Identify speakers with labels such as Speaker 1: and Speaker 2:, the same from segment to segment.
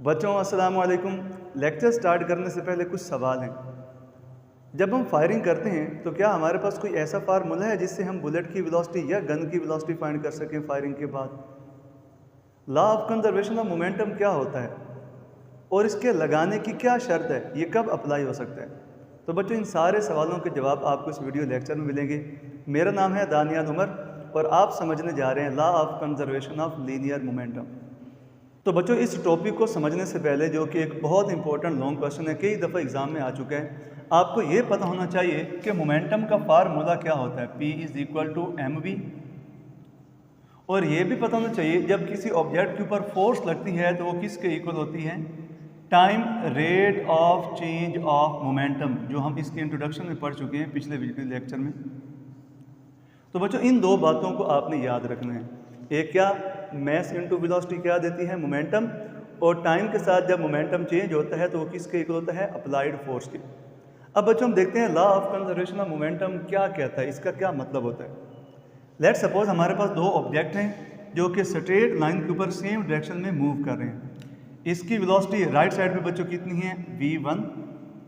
Speaker 1: बच्चों अस्सलाम वालेकुम। लेक्चर स्टार्ट करने से पहले कुछ सवाल हैं। जब हम फायरिंग करते हैं तो क्या हमारे पास कोई ऐसा फार्मूला है जिससे हम बुलेट की वेलोसिटी या गन की वेलोसिटी फाइंड कर सकें फायरिंग के बाद? Law of conservation of momentum क्या होता है और इसके लगाने की क्या शर्त है, ये कब अप्लाई हो सकता है? तो बच्चों इन सारे सवालों के जवाब आपको इस वीडियो लेक्चर में मिलेंगे। मेरा नाम है दानियाल उमर और आप समझने जा रहे हैं law of conservation of linear momentum. तो बच्चों इस टॉपिक को समझने से पहले, जो कि एक बहुत इंपॉर्टेंट लॉन्ग क्वेश्चन है, कई दफ़ा एग्जाम में आ चुका है, आपको ये पता होना चाहिए कि मोमेंटम का फार्मूला क्या होता है। P = mv। और ये भी पता होना चाहिए जब किसी ऑब्जेक्ट के ऊपर फोर्स लगती है तो वो किसके इक्वल होती है? Time rate of change of momentum, जो हम इसके इंट्रोडक्शन में पढ़ चुके हैं पिछले वीडियो लेक्चर में। तो बच्चों इन दो बातों को आपने याद रखना है। एक क्या, मैस इनटू वेलोसिटी क्या देती है? मोमेंटम। और टाइम के साथ जब मोमेंटम चेंज होता है तो वो किसके इक्वल होता है? अप्लाइड फोर्स के। अब बच्चों हम देखते हैं law of conservation of momentum क्या कहता है, इसका क्या मतलब होता है। लेट्स सपोज हमारे पास दो ऑब्जेक्ट हैं जो कि स्ट्रेट लाइन के ऊपर सेम डायरेक्शन में मूव कर रहे हैं। इसकी वेलोसिटी राइट साइड पे बच्चों कितनी है? v1।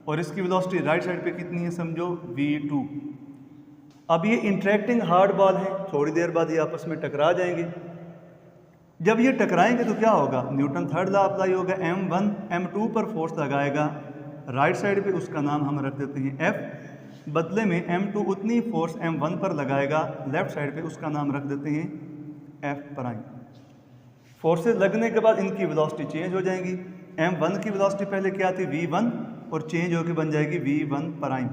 Speaker 1: और इसकी वेलोसिटी राइट साइड पे कितनी है? समझो v2। अब ये इंटरेक्टिंग हार्ड बॉल है, थोड़ी देर बाद ये आपस में टकरा जाएंगे। जब ये टकराएंगे तो क्या होगा? न्यूटन थर्ड लॉ अप्लाई होगा। m1 m2 पर फोर्स लगाएगा राइट साइड पे, उसका नाम हम रख देते हैं F। बदले में m2 उतनी फोर्स m1 पर लगाएगा लेफ्ट साइड पे, उसका नाम रख देते हैं F'। फोर्सेस लगने के बाद इनकी वेलोसिटी चेंज हो जाएंगी। m1 की वेलोसिटी पहले क्या थी? v1 और चेंज होकर बन जाएगी v1'।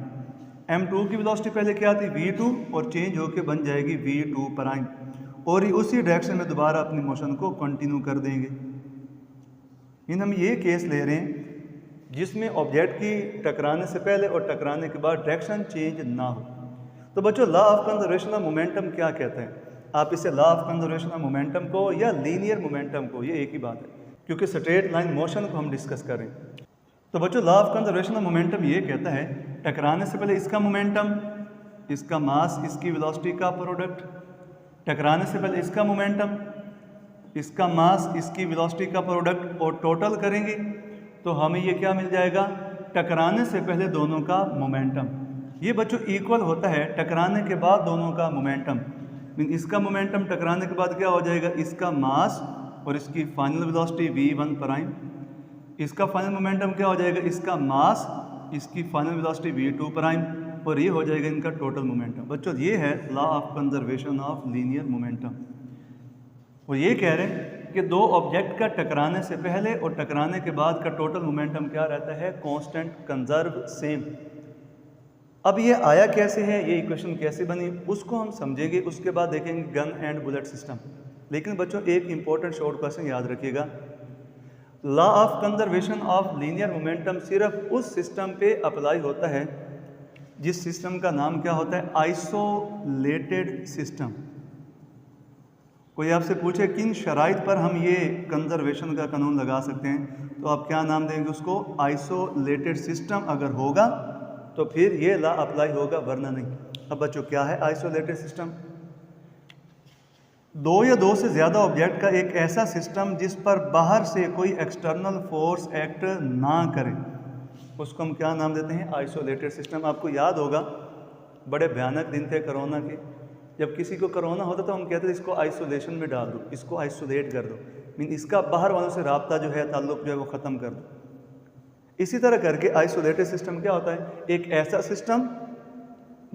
Speaker 1: m2 की वेलोसिटी पहले क्या थी? v2 और चेंज होकर बन जाएगी v2'। और ये उसी डायरेक्शन में दोबारा अपनी मोशन को कंटिन्यू कर देंगे। इन हम ये केस ले रहे हैं जिसमें ऑब्जेक्ट की टकराने से पहले और टकराने के बाद डायरेक्शन चेंज ना हो। तो बच्चों law of conservation of momentum क्या कहता है? आप इसे law of conservation of momentum को या लीनियर मोमेंटम को, ये एक ही बात है क्योंकि स्ट्रेट लाइन मोशन को हम डिस्कस करें। तो बच्चों law of conservation of momentum ये कहता है टकराने से पहले इसका मोमेंटम, इसका मास, इसकी वेलोसिटी का प्रोडक्ट। टकराने से पहले इसका मोमेंटम, इसका मास, इसकी वेलोसिटी का प्रोडक्ट, और टोटल करेंगे तो हमें ये क्या मिल जाएगा? टकराने से पहले दोनों का मोमेंटम। ये बच्चों इक्वल होता है टकराने के बाद दोनों का मोमेंटम। इसका मोमेंटम टकराने के बाद क्या हो जाएगा? इसका मास और इसकी फाइनल वेलोसिटी v1'। इसका फाइनल मोमेंटम क्या हो जाएगा? इसका मास, इसकी फाइनल वेलोसिटी v2'। और ये हो जाएगा इनका टोटल मोमेंटम। बच्चों ये है law of conservation of linear momentum. वो ये कह रहे हैं कि दो ऑब्जेक्ट का टकराने से पहले और टकराने के बाद का टोटल मोमेंटम क्या रहता है? Constant, conserve, same. अब ये आया कैसे है, ये इक्वेशन कैसे बनी, उसको हम समझेंगे। उसके बाद देखेंगे गन एंड बुलेट सिस्टम। लेकिन बच्चों एक इंपॉर्टेंट शॉर्ट क्वेश्चन याद रखिएगा, law of conservation of linear momentum सिर्फ उस सिस्टम पे अप्लाई होता है जिस सिस्टम का नाम क्या होता है? Isolated system. कोई आपसे पूछे किन शराइत पर हम ये कंजर्वेशन का कानून लगा सकते हैं, तो आप क्या नाम देंगे उसको? Isolated system. अगर होगा तो फिर ये लॉ अप्लाई होगा, वरना नहीं। अब बच्चों क्या है आइसोलेटेड सिस्टम? दो या दो से ज़्यादा ऑब्जेक्ट का एक ऐसा सिस्टम जिस पर बाहर से कोई एक्सटर्नल फोर्स एक्ट ना करे, उसको हम क्या नाम देते हैं? Isolated system. आपको याद होगा बड़े भयानक दिन थे कोरोना के। जब किसी को कोरोना होता तो हम कहते थे इसको आइसोलेशन में डाल दो, इसको आइसोलेट कर दो, इसका बाहर वालों से राब्ता जो है, ताल्लुक जो है वो ख़त्म कर दो। इसी तरह करके आइसोलेटेड सिस्टम क्या होता है? एक ऐसा सिस्टम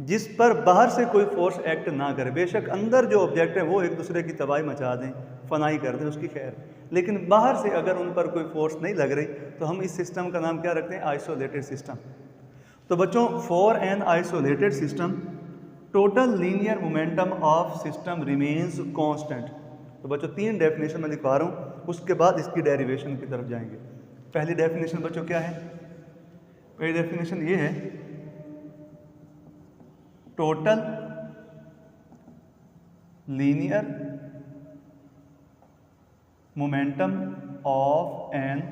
Speaker 1: जिस पर बाहर से कोई फोर्स एक्ट ना करे। बेशक अंदर जो ऑब्जेक्ट है वो एक दूसरे की तबाही मचा दें, फनाई कर दें, उसकी खैर, लेकिन बाहर से अगर उन पर कोई फोर्स नहीं लग रही तो हम इस सिस्टम का नाम क्या रखते हैं? Isolated system. तो बच्चों for an isolated system total linear momentum of system remains constant. तो बच्चों तीन डेफिनेशन मैं दिखा रहा हूँ, उसके बाद इसकी डेरिवेशन की तरफ जाएंगे। पहली डेफिनेशन बच्चों क्या है? पहली डेफिनेशन ये है, total linear momentum of an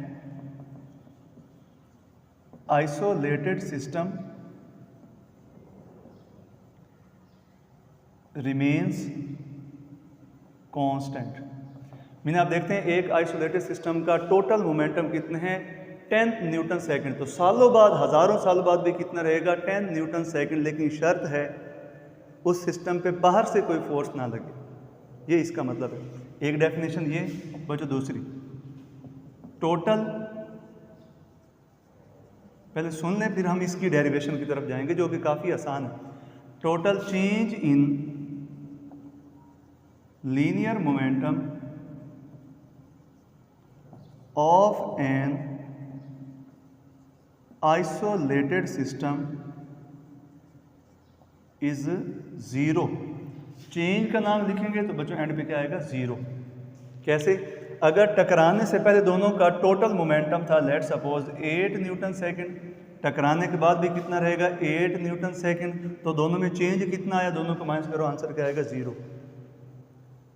Speaker 1: isolated system remains constant। Mean आप देखते हैं एक आइसोलेटेड सिस्टम का टोटल मोमेंटम कितने हैं 10 न्यूटन सेकंड। तो सालों बाद, हज़ारों सालों बाद भी कितना रहेगा 10 न्यूटन सेकंड। लेकिन शर्त है उस सिस्टम पे बाहर से कोई फोर्स ना लगे। ये इसका मतलब है। एक डेफिनेशन ये बच्चों। दूसरी, टोटल, पहले सुन लें फिर हम इसकी डेरिवेशन की तरफ जाएंगे जो कि काफ़ी आसान है। Total change in linear momentum of an isolated system is zero. Change का नाम लिखेंगे तो बच्चों एंड पे क्या आएगा, ज़ीरो। कैसे? अगर टकराने से पहले दोनों का टोटल मोमेंटम था लेट सपोज 8 न्यूटन सेकंड, टकराने के बाद भी कितना रहेगा 8 न्यूटन सेकंड, तो दोनों में चेंज कितना आया, दोनों को माइनस करो, आंसर क्या आएगा, zero.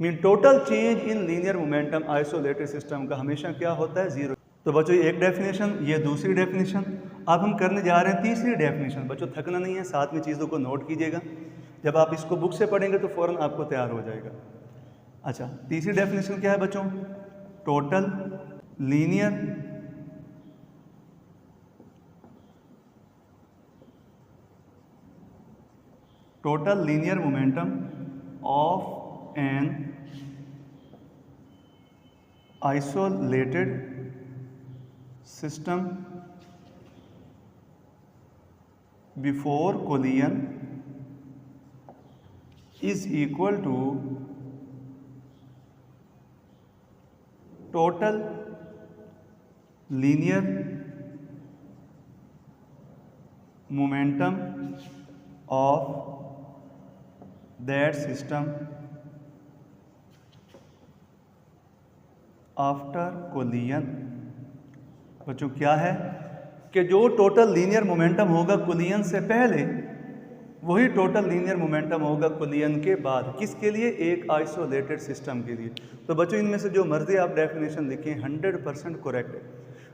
Speaker 1: Mean total change in linear momentum isolated system का हमेशा क्या होता है, ज़ीरो। तो बच्चों ये एक डेफिनेशन, ये दूसरी डेफिनेशन। अब हम करने जा रहे हैं तीसरी डेफिनेशन। बच्चों थकना नहीं है, साथ में चीज़ों को नोट कीजिएगा। जब आप इसको बुक से पढ़ेंगे तो फ़ौरन आपको तैयार हो जाएगा। अच्छा, तीसरी डेफिनेशन क्या है बच्चों? Total linear momentum of an isolated system before collision is equal to total linear momentum of that system after collision। बच्चों क्या है कि जो टोटल लीनियर मोमेंटम होगा कोलिजन से पहले, वही टोटल लीनियर मोमेंटम होगा कोलिजन के बाद। किसके लिए? एक आइसोलेटेड सिस्टम के लिए। तो बच्चों इनमें से जो मर्जी आप डेफिनेशन लिखें 100% करेक्ट है।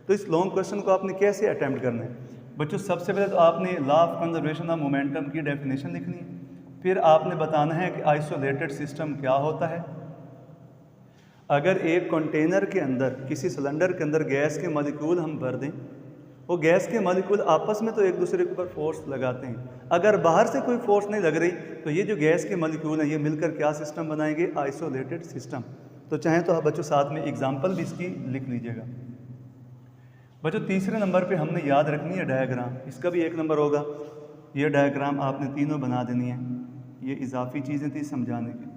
Speaker 1: तो इस लॉन्ग क्वेश्चन को आपने कैसे अटेम्प्ट करना है? बच्चों सबसे पहले तो आपने law of conservation of momentum की डेफिनेशन लिखनी है, फिर आपने बताना है कि आइसोलेटेड सिस्टम क्या होता है। अगर एक कंटेनर के अंदर, किसी सिलेंडर के अंदर गैस के मॉलिक्यूल हम भर दें, वो गैस के मॉलिक्यूल आपस में तो एक दूसरे के ऊपर फोर्स लगाते हैं। अगर बाहर से कोई फोर्स नहीं लग रही तो ये जो गैस के मॉलिक्यूल हैं ये मिलकर क्या सिस्टम बनाएंगे, आइसोलेटेड सिस्टम। तो चाहें तो आप बच्चों साथ में एग्जांपल भी इसकी लिख लीजिएगा। बच्चों तीसरे नंबर पे हमने याद रखनी है डायग्राम, इसका भी 1 नंबर होगा। ये डायग्राम आपने तीनों बना देनी है। ये इजाफी चीज़ें थी समझाने की।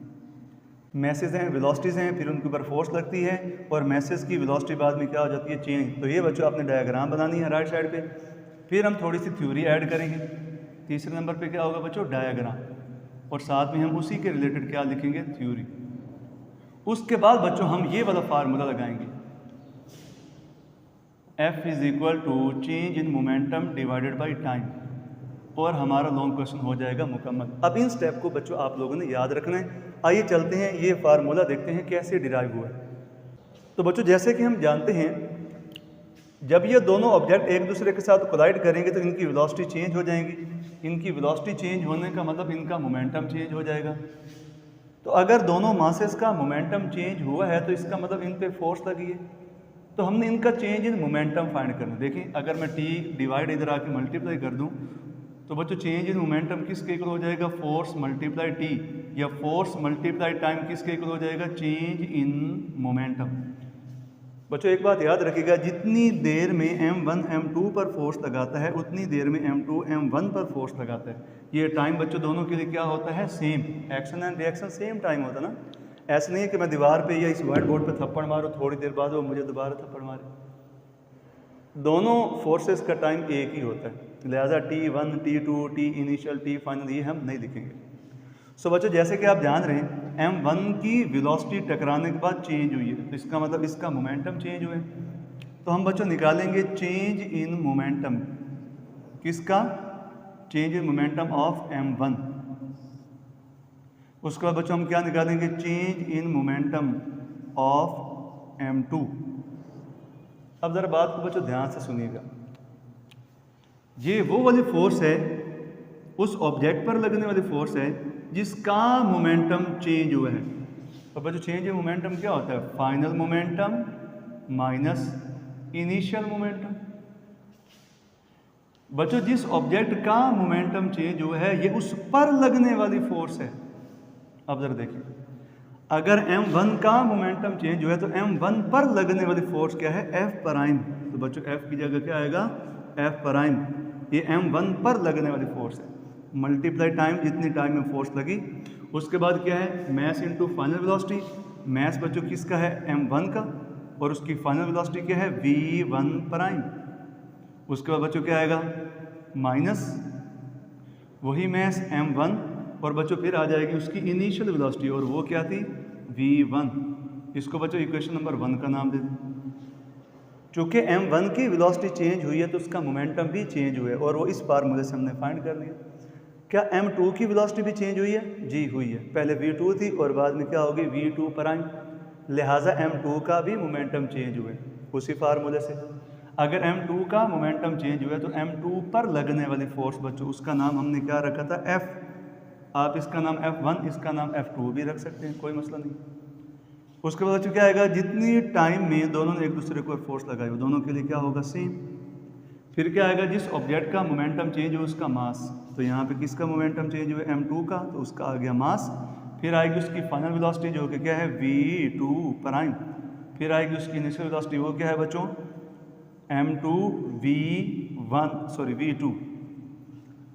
Speaker 1: मैसेज हैं, वेलोसिटीज़ हैं, फिर उनके ऊपर फोर्स लगती है और मैसेज की वेलोसिटी बाद में क्या हो जाती है, चेंज। तो ये बच्चों आपने डायग्राम बनानी है राइट साइड पे। फिर हम थोड़ी सी थ्योरी ऐड करेंगे। तीसरे नंबर पे क्या होगा बच्चों, डायग्राम, और साथ में हम उसी के रिलेटेड क्या लिखेंगे, थ्योरी। उसके बाद बच्चों हम ये वाला फार्मूला लगाएंगे, F is equal to change in momentum divided by time, और हमारा लॉन्ग क्वेश्चन हो जाएगा मुकम्मल। अब इन स्टेप को बच्चों आप लोगों ने याद रखना है। आइए चलते हैं, ये फार्मूला देखते हैं कैसे डिराइव हुआ है। तो बच्चों जैसे कि हम जानते हैं, जब ये दोनों ऑब्जेक्ट एक दूसरे के साथ कोलाइड करेंगे तो इनकी वेलोसिटी चेंज हो जाएंगी। इनकी वेलोसिटी चेंज होने का मतलब इनका मोमेंटम चेंज हो जाएगा। तो अगर दोनों मासेस का मोमेंटम चेंज हुआ है तो इसका मतलब इन पे फोर्स लगी है। तो हमने इनका चेंज इन मोमेंटम फाइंड करना। देखिए अगर मैं टी डिवाइड इधर आके मल्टीप्लाई कर दूं तो बच्चों चेंज इन मोमेंटम किसके इक्वल हो जाएगा, फोर्स मल्टीप्लाई टी, या फोर्स मल्टीप्लाई टाइम किसके इक्वल हो जाएगा, चेंज इन मोमेंटम। बच्चों एक बात याद रखिएगा, जितनी देर में m1 m2 पर फोर्स लगाता है उतनी देर में m2 m1 पर फोर्स लगाता है। ये टाइम बच्चों दोनों के लिए क्या होता है, same. Action and reaction same time होता है ना। ऐसा नहीं है कि मैं दीवार पे या इस व्हाइट बोर्ड पे थप्पड़ मारूँ, थोड़ी देर बाद वो मुझे दोबारा थप्पड़ मारे। दोनों फोर्सेस का टाइम एक ही होता है, लिहाजा T1 T2 T initial T final ये हम नहीं लिखेंगे। सो बच्चों जैसे कि आप जान रहे हैं m1 की वेलोसिटी टकराने के बाद चेंज हुई है, तो इसका मतलब इसका मोमेंटम चेंज हुए। तो हम बच्चों निकालेंगे चेंज इन मोमेंटम, किसका, change in momentum of m1। उसके बाद बच्चों हम क्या निकालेंगे, change in momentum of m2। अब ज़रा बात को बच्चों ध्यान से सुनिएगा, ये वो वाली फोर्स है, उस ऑब्जेक्ट पर लगने वाली फोर्स है जिसका मोमेंटम चेंज हुआ है। तो बच्चों चेंज इन मोमेंटम क्या होता है? Final momentum minus initial momentum. बच्चों जिस ऑब्जेक्ट का मोमेंटम चेंज हुआ है ये उस पर लगने वाली फोर्स है। अब जरा देखिए, अगर m1 का मोमेंटम चेंज हुआ है तो m1 पर लगने वाली फोर्स क्या है? F prime. तो बच्चों F की जगह क्या आएगा? F prime. ये m1 पर लगने वाली फोर्स है, मल्टीप्लाई टाइम जितनी टाइम में फोर्स लगी। उसके बाद क्या है? Mass into final velocity. Mass बच्चों किसका है? m1 का, और उसकी फाइनल वेलोसिटी क्या है? v1 prime. उसके बाद बच्चों क्या आएगा? माइनस वही मैस m1, और बच्चों फिर आ जाएगी उसकी इनिशियल वेलोसिटी, और वो क्या थी? v1। इसको बच्चों इक्वेशन नंबर 1 का नाम दे दें। चूँकि m1 की वेलोसिटी चेंज हुई है तो उसका मोमेंटम भी चेंज हुआ है, और वो इस फार्मूले से हमने फाइंड कर लिया। क्या m2 की वेलोसिटी भी चेंज हुई है? जी हुई है। पहले v2 थी और बाद में क्या होगी? v2 prime. लिहाजा m2 का भी मोमेंटम चेंज हुआ है उसी फार्मूले से। अगर m2 का मोमेंटम चेंज हुआ है तो m2 पर लगने वाली फोर्स बच्चों उसका नाम हमने क्या रखा था? F। आप इसका नाम F1, इसका नाम F2 भी रख सकते हैं, कोई मसला नहीं। उसके बाद बच्चों क्या आएगा? जितनी टाइम में दोनों ने एक दूसरे को फोर्स लगाई वो दोनों के लिए क्या होगा? सेम। फिर क्या आएगा? जिस ऑब्जेक्ट का मोमेंटम चेंज हो उसका मास। तो यहाँ पे किसका मोमेंटम चेंज हुआ? m2 का, तो उसका आ गया मास। फिर आएगी उसकी फाइनल वेलोसिटी जो कि क्या है? v2 prime. फिर आएगी उसकी इनिशियल वेलोसिटी, वो क्या है बच्चों? m2 v2।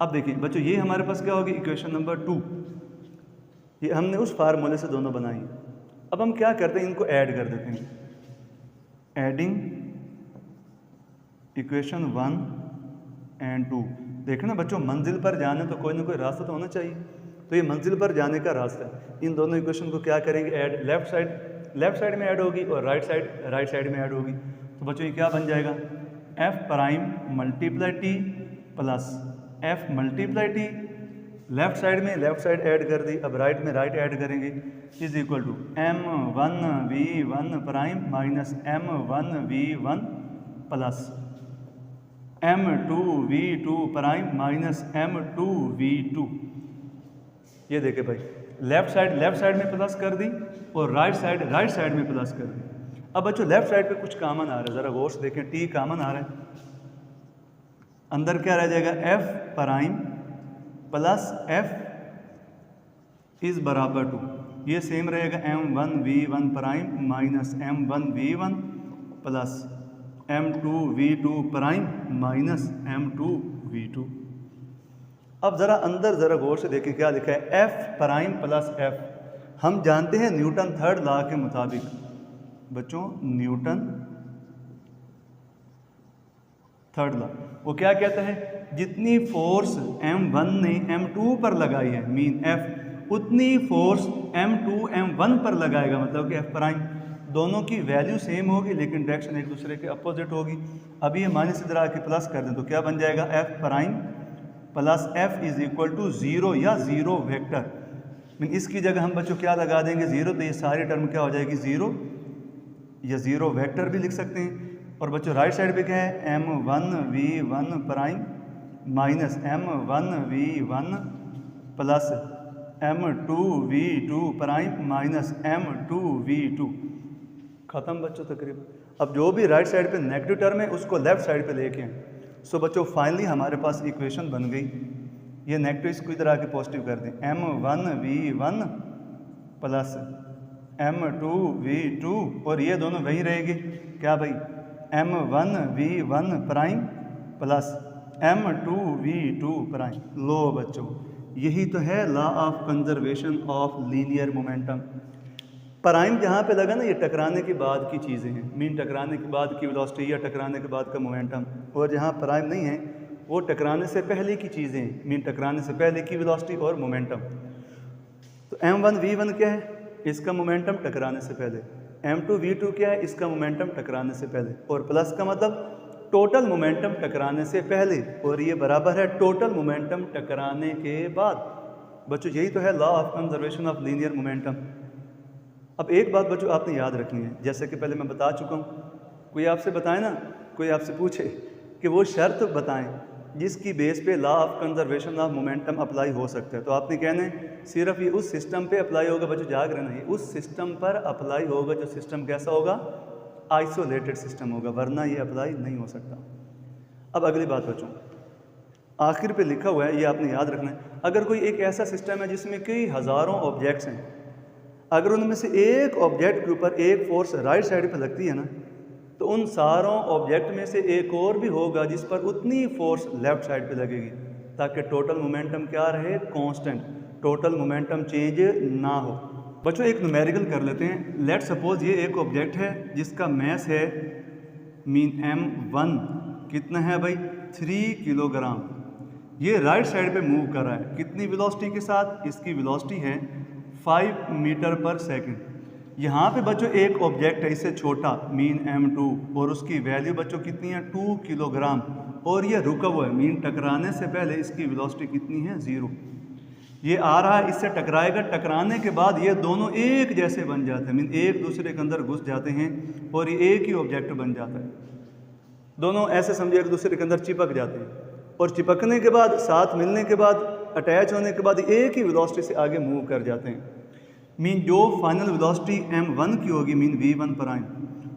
Speaker 1: अब देखिए बच्चों ये हमारे पास क्या होगी? Equation number 2। ये हमने उस फार्मूले से दोनों बनाई। अब हम क्या करते हैं? इनको ऐड कर देते हैं। Adding equation 1 and 2। देखना बच्चों, मंजिल पर जाने तो कोई ना कोई रास्ता तो होना चाहिए, तो ये मंजिल पर जाने का रास्ता है। इन दोनों इक्वेशन को क्या करेंगे? ऐड। लेफ्ट साइड में ऐड होगी और राइट साइड में ऐड होगी। तो बच्चों ये क्या बन जाएगा? f prime multiply T plus f multiply T. Left side add कर दी, अब राइट में राइट ऐड करेंगे, is equal to m1 v1 prime minus m1 v1 plus m2 v2 prime minus m2 v2। ये देखे भाई, लेफ्ट साइड में plus कर दी और राइट साइड में प्लस कर दी। अब बच्चों लेफ्ट साइड पे कुछ कॉमन आ रहा है, ज़रा गौर से देखें। t कॉमन आ रहा है, अंदर क्या रह जाएगा? f prime plus f is बराबर टू, ये सेम रहेगा m1 v1 prime minus m1 v1 plus m2 v2 prime minus m2 v2। अब ज़रा अंदर ज़रा गौर से देखें क्या लिखा है? f prime plus f। हम जानते हैं न्यूटन थर्ड लॉ के मुताबिक बच्चों, न्यूटन थर्ड लॉ वो क्या कहता है? जितनी फोर्स m1 ने m2 पर लगाई है मीन f, उतनी फोर्स m2 m1 पर लगाएगा, मतलब कि f प्राइम। दोनों की वैल्यू सेम होगी लेकिन डायरेक्शन एक दूसरे के अपोजिट होगी। अभी ये माइनस इधर आके प्लस कर दें तो क्या बन जाएगा? f prime plus f is equal to 0 या 0 वेक्टर। मीन इसकी जगह हम बच्चों क्या लगा देंगे? 0, तो ये सारी टर्म क्या हो जाएगी? 0 या 0 वेक्टर भी लिख सकते हैं। और बच्चों राइट साइड पे क्या है? m1 v1 prime minus m1 v1 plus m2 v2 prime minus m2 v2। ख़त्म बच्चों तकरीबन। अब जो भी राइट साइड पे नेगेटिव टर्म है उसको लेफ्ट साइड पे लेके आए। सो बच्चों फाइनली हमारे पास इक्वेशन बन गई। ये नेगेटिव इसको इधर आके पॉजिटिव कर दें, m1 v1 plus m2 v2, और ये दोनों वही रहेगी क्या भाई? m1 v1 prime plus m2 v2 prime. लो बच्चों, यही तो है law of conservation of linear momentum. Prime जहाँ पे लगा ना, ये टकराने के बाद की चीज़ें हैं, मीन टकराने के बाद की वेलोसिटी या टकराने के बाद का मोमेंटम। और जहाँ प्राइम नहीं है वो टकराने से पहले की चीज़ें हैं, मीन टकराने से पहले की वेलोसिटी और मोमेंटम। तो m1 v1 क्या है? इसका मोमेंटम टकराने से पहले। m2 v2 क्या है? इसका मोमेंटम टकराने से पहले। और प्लस का मतलब टोटल मोमेंटम टकराने से पहले, और ये बराबर है टोटल मोमेंटम टकराने के बाद। बच्चों यही तो है law of conservation of linear momentum. अब एक बात बच्चों आपने याद रखनी है, जैसे कि पहले मैं बता चुका हूँ। कोई आपसे बताए ना, कोई आपसे पूछे कि वो शर्त बताएं जिसकी बेस पे law of conservation of momentum apply हो सकता है। तो आपने कहना है सिर्फ ये उस सिस्टम पे अप्लाई होगा, बच्चों जाग रहे ना, ये उस सिस्टम पर अप्लाई होगा जो सिस्टम कैसा होगा, आइसोलेटेड सिस्टम होगा, वरना ये अप्लाई नहीं हो सकता। अब अगली बात बच्चों, आखिर पे लिखा हुआ है, ये आपने याद रखना है, अगर कोई एक ऐसा सिस्टम है जिसमें कई हज़ारों ऑब्जेक्ट्स हैं, अगर उनमें से एक ऑब्जेक्ट के ऊपर एक फोर्स राइट साइड पे लगती है ना, तो उन सारों ऑब्जेक्ट में से एक और भी होगा जिस पर उतनी फोर्स लेफ्ट साइड पे लगेगी, ताकि टोटल मोमेंटम क्या रहे, कांस्टेंट, टोटल मोमेंटम चेंज ना हो। बच्चों एक न्यूमेरिकल कर लेते हैं। लेट सपोज ये एक ऑब्जेक्ट है जिसका मैस है मीन m1 कितना है भाई, 3 किलोग्राम। ये राइट साइड पे मूव कर रहा है, कितनी वेलोसिटी के साथ, इसकी वेलोसिटी है 5 मीटर पर सेकंड। यहाँ पे बच्चों एक ऑब्जेक्ट है इससे छोटा मीन m2 और उसकी वैल्यू बच्चों कितनी है, 2 किलोग्राम, और ये रुका हुआ है मीन टकराने से पहले इसकी वेलोसिटी कितनी है, 0। ये आ रहा है, इससे टकराएगा, टकराने के बाद ये दोनों एक जैसे बन जाते हैं, मीन एक दूसरे के अंदर घुस जाते हैं और ये एक ही ऑब्जेक्ट बन जाता है। दोनों ऐसे समझे एक दूसरे के अंदर चिपक जाते हैं, और चिपकने के बाद, साथ मिलने के बाद, अटैच होने के बाद एक ही वेलोसिटी से आगे मूव कर जाते हैं। मीन जो फाइनल वेलोसिटी m1 की होगी मीन v1 प्राइम,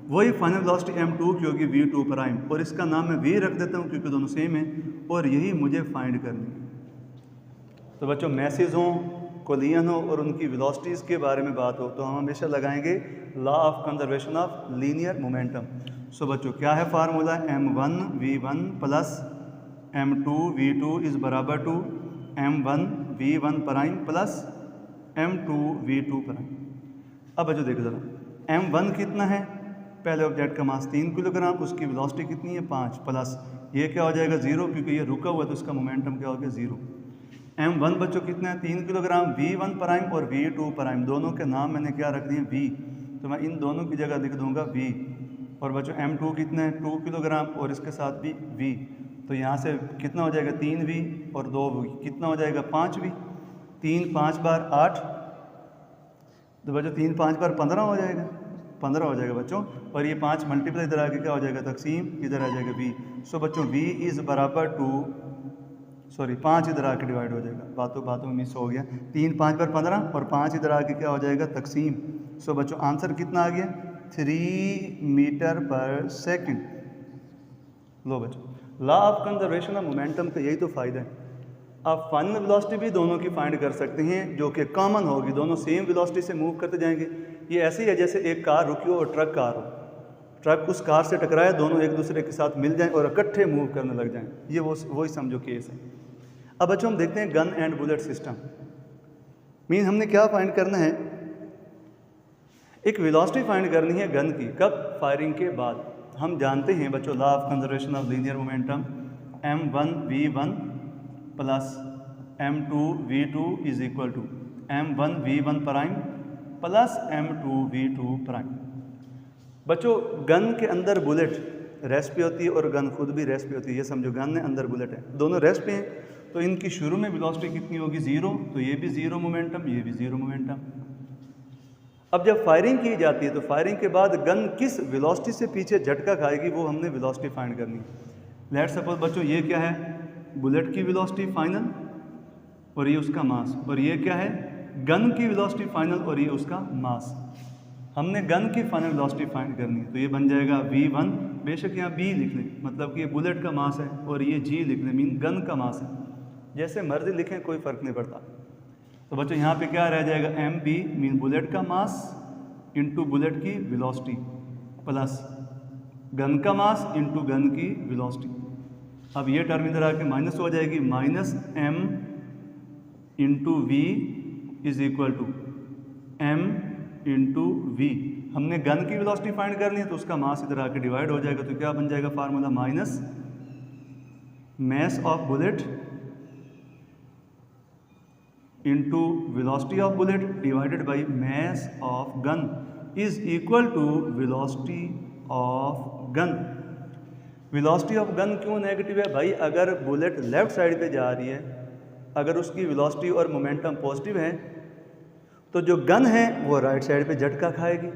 Speaker 1: वही फाइनल वेलोसिटी m2 की होगी v2 प्राइम, और इसका नाम मैं v रख देता हूँ क्योंकि दोनों सेम है, और यही मुझे फाइंड करनी है। तो बच्चों मैसेज हों, कोलियन हो और उनकी वेलोसिटीज़ के बारे में बात हो तो हम हमेशा लगाएंगे law of conservation of linear momentum. So बच्चों क्या है formula, m1 v1 plus m2 v2 is बराबर to m1 v1 prime plus m2 v2 prime. अब बच्चों देखो ज़रा, m1 कितना है, पहले ऑब्जेक्ट का मास 3 किलोग्राम, उसकी वेलोसिटी कितनी है 5, प्लस ये क्या हो जाएगा 0 क्योंकि ये रुका हुआ है तो इसका मोमेंटम क्या हो गया 0। m1 बच्चों कितना है 3 किलोग्राम, v1 प्राइम और v2 प्राइम दोनों के नाम मैंने क्या रख दिए v, तो मैं इन दोनों की जगह लिख दूंगा v। और बच्चों m2 कितना है 2 किलोग्राम और इसके साथ भी v, तो यहाँ से कितना हो जाएगा 3v और 2v, कितना हो जाएगा 5v, 3 5 बार 8, तो बच्चों 3 5 बार 15 हो जाएगा, 15 हो जाएगा बच्चों, और ये 5 मल्टीप्लाई इधर आके क्या हो जाएगा तकसीम, इधर आ जाएगा v। सो बच्चों v इज़ बराबर टू, सॉरी 5 इधर आके डिवाइड हो जाएगा, बातों में मिस हो गया, 3 5 बार 15 और 5 इधर आके क्या हो जाएगा तकसीम। सो बच्चों आंसर कितना आ गया 3 मीटर पर सेकंड। लो बच्चों law of conservation of momentum का यही तो फ़ायदा है, आप फाइनल वेलोसिटी भी दोनों की फाइंड कर सकते हैं जो कि कॉमन होगी, दोनों सेम वेलोसिटी से मूव करते जाएंगे। ये ऐसे ही है जैसे एक कार रुकी हो और ट्रक कार हो, ट्रक उस कार से टकराए, दोनों एक दूसरे के साथ मिल जाएं और इकट्ठे मूव करने लग जाएं, ये वही समझो केस है। अब बच्चों हम देखते हैं gun and bullet system. Mean हमने क्या फाइंड करना है, एक वेलोसिटी फाइंड करनी है गन की, कब, फायरिंग के बाद। हम जानते हैं बच्चों law of conservation of linear momentum, m1 v1 plus m2 v2 is equal to m1 v1 prime plus m2 v2 prime. बच्चों गन के अंदर बुलेट रेस्ट पे होती है और गन खुद भी रेस्ट पे होती है, ये समझो गन है अंदर बुलेट है, दोनों रेस्ट पे हैं, तो इनकी शुरू में वेलोसिटी कितनी होगी 0, तो ये भी 0 मोमेंटम, ये भी 0 मोमेंटम। अब जब फायरिंग की जाती है तो फायरिंग के बाद गन किस वेलोसिटी से पीछे झटका खाएगी वो हमने वेलोसिटी फाइंड करनी है। लेट्स सपोज बच्चों ये क्या है, बुलेट की वेलोसिटी फाइनल और ये उसका मास, और ये क्या है गन की वेलोसिटी फाइनल और ये उसका मास। हमने गन की फाइनल वेलोसिटी फाइंड करनी है, तो ये बन जाएगा v1, बेशक यहाँ b लिख लें, मतलब कि ये बुलेट का मास है, और ये g लिख लें मीन गन का मास है, जैसे मर्जी लिखें कोई फ़र्क नहीं पड़ता। तो बच्चों यहाँ पे क्या रह जाएगा mb मीन बुलेट का मास इंटू बुलेट की वेलोसिटी प्लस गन का मास इंटू गन की वेलोसिटी। अब ये टर्म इधर आके माइनस हो जाएगी, minus m into V is equal to m into V. हमने गन की वेलोसिटी फाइंड करनी है तो उसका मास इधर आके डिवाइड हो जाएगा, तो क्या बन जाएगा formula, minus mass of bullet into velocity of bullet divided by mass of gun is equal to velocity of gun. Velocity of gun क्यों नेगेटिव है भाई, अगर बुलेट लेफ्ट साइड पे जा रही है, अगर उसकी वेलोसिटी और मोमेंटम पॉजिटिव है तो जो गन है वो राइट साइड पे झटका खाएगी,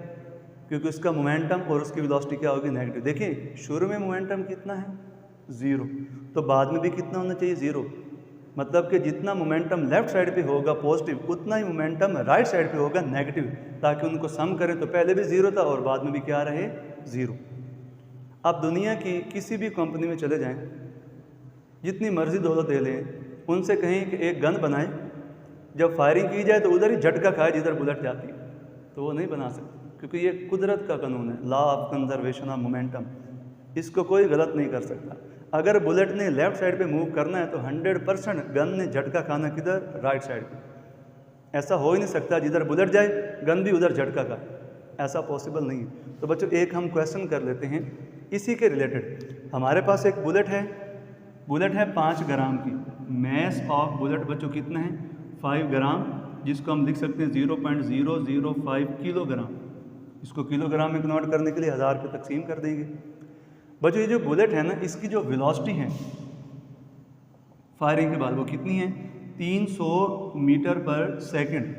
Speaker 1: क्योंकि उसका मोमेंटम और उसकी वेलोसिटी क्या होगी नेगेटिव। देखिए शुरू में मोमेंटम कितना है ज़ीरो। तो बाद में भी कितना होना चाहिए? ज़ीरो। मतलब कि जितना मोमेंटम लेफ़्ट साइड पे होगा पॉजिटिव, उतना ही मोमेंटम राइट साइड पे होगा नेगेटिव, ताकि उनको सम करें तो पहले भी ज़ीरो था और बाद में भी क्या रहे? ज़ीरो। आप दुनिया की किसी भी कंपनी में चले जाएं, जितनी मर्जी दौलत दे लें, उनसे कहें कि एक गन बनाएं, जब फायरिंग की जाए तो उधर ही झटका खाए जिधर बुलेट जाती है, तो वो नहीं बना सकते, क्योंकि ये कुदरत का कानून है, law of conservation of momentum. इसको कोई गलत नहीं कर सकता। अगर बुलेट ने लेफ़्ट साइड पे मूव करना है तो 100% गन ने झटका खाना किधर? राइट साइड पे। ऐसा हो ही नहीं सकता जिधर बुलेट जाए गन भी उधर झटका खाए, ऐसा पॉसिबल नहीं है। तो बच्चों एक हम क्वेश्चन कर लेते हैं इसी के रिलेटेड। हमारे पास एक बुलेट है 5 ग्राम की। मैस ऑफ बुलेट बच्चों कितना है? 5 ग्राम, जिसको हम लिख सकते हैं 0.005 किलोग्राम। इसको किलोग्राम में कन्वर्ट करने के लिए 1000 पे तकसीम कर देंगे। बच्चों ये जो बुलेट है ना, इसकी जो वेलोसिटी है फायरिंग के बाद वो कितनी है? 300 मीटर पर सेकंड।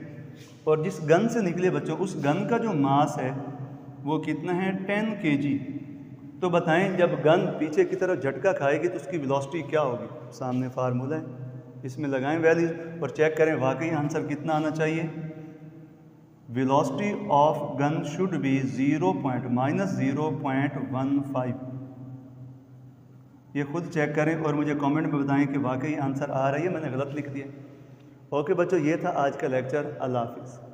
Speaker 1: और जिस गन से निकले बच्चों, उस गन का जो मास है वो कितना है? 10 kg। तो बताएं जब गन पीछे की तरफ झटका खाएगी तो उसकी वेलोसिटी क्या होगी? सामने फार्मूला है, इसमें लगाएं वैल्यू और चेक करें वाकई आंसर कितना आना चाहिए। Velocity of gun should be -0.15। ये खुद चेक करें और मुझे कमेंट में बताएं कि वाकई आंसर आ रही है, मैंने गलत लिख दिया। ओके बच्चों, ये था आज का लेक्चर। अल्लाह हाफिज़।